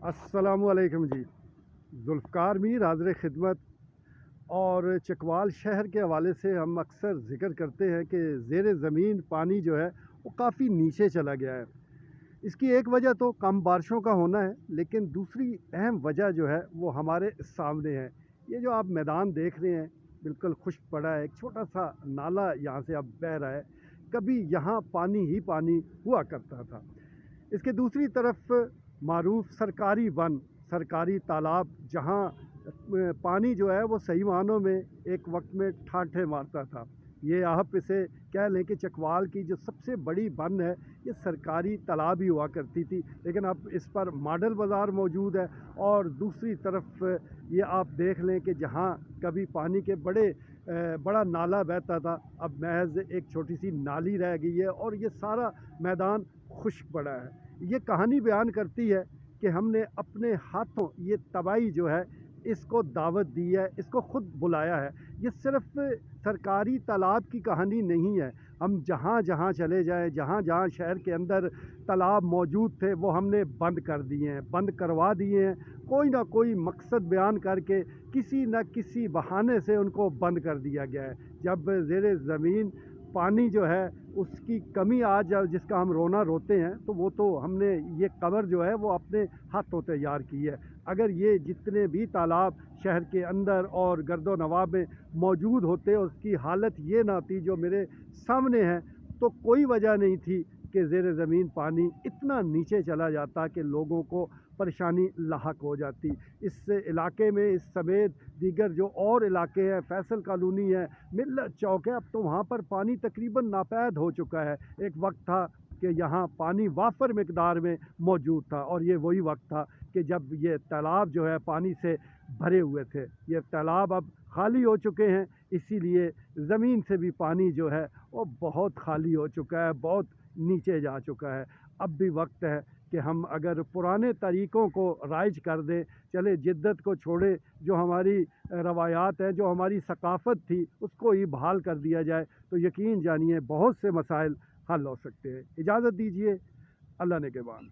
अस्सलामुअलैकुम जी। ज़ुल्फ़िकार मीर हाज़िर ख़िदमत। और चकवाल शहर के हवाले से हम अक्सर ज़िक्र करते हैं कि ज़ेर ज़मीन पानी जो है वो काफ़ी नीचे चला गया है। इसकी एक वजह तो कम बारिशों का होना है, लेकिन दूसरी अहम वजह जो है वो हमारे सामने है। ये जो आप मैदान देख रहे हैं बिल्कुल खुश्क पड़ा है, एक छोटा सा नाला यहाँ से अब बह रहा है। कभी यहाँ पानी ही पानी हुआ करता था। इसके दूसरी तरफ मारूफ सरकारी वन, सरकारी तालाब, जहाँ पानी जो है वो सही मानों में एक वक्त में ठाठे मारता था। ये आप इसे कह लें कि चकवाल की जो सबसे बड़ी वन है ये सरकारी तालाब ही हुआ करती थी, लेकिन अब इस पर मॉडल बाज़ार मौजूद है। और दूसरी तरफ ये आप देख लें कि जहाँ कभी पानी के बड़ा नाला बहता था, अब महज एक छोटी सी नाली रह गई है और ये सारा मैदान खुश्क पड़ा है। ये कहानी बयान करती है कि हमने अपने हाथों ये तबाही जो है इसको दावत दी है, इसको ख़ुद बुलाया है। ये सिर्फ़ सरकारी तालाब की कहानी नहीं है। हम जहाँ जहाँ चले जाएँ, जहाँ जहाँ शहर के अंदर तालाब मौजूद थे वो हमने बंद कर दिए हैं, बंद करवा दिए हैं। कोई ना कोई मकसद बयान करके किसी न किसी बहाने से उनको बंद कर दिया गया है। जब ज़ेरे ज़मीन पानी जो है उसकी कमी आ जाए, जिसका हम रोना रोते हैं, तो वो तो हमने ये कब्र जो है वो अपने हाथों तैयार की है। अगर ये जितने भी तालाब शहर के अंदर और गर्दो नवाब में मौजूद होते, उसकी हालत ये ना थी जो मेरे सामने है, तो कोई वजह नहीं थी कि ज़ेरे ज़मीन पानी इतना नीचे चला जाता कि लोगों को परेशानी लाहक हो जाती। इस इलाके में इस समेत दीगर जो और इलाके हैं, फैसल कॉलोनी है, मिल्लत चौक है, अब तो वहाँ पर पानी तकरीबन नापैद हो चुका है। एक वक्त था कि यहाँ पानी वाफर मिकदार में मौजूद था, और ये वही वक्त था कि जब ये तालाब जो है पानी से भरे हुए थे। ये तालाब अब खाली हो चुके हैं, इसीलिए ज़मीन से भी पानी जो है वो बहुत खाली हो चुका है, बहुत नीचे जा चुका है। अब भी वक्त है कि हम अगर पुराने तरीक़ों को राइज कर दें, चले जिद्दत को छोड़े, जो हमारी रवायात हैं, जो हमारी सकाफ़त थी, उसको ही बहाल कर दिया जाए, तो यकीन जानिए बहुत से मसाइल हल हो सकते हैं। इजाज़त दीजिए, अल्लाह ने के बाद।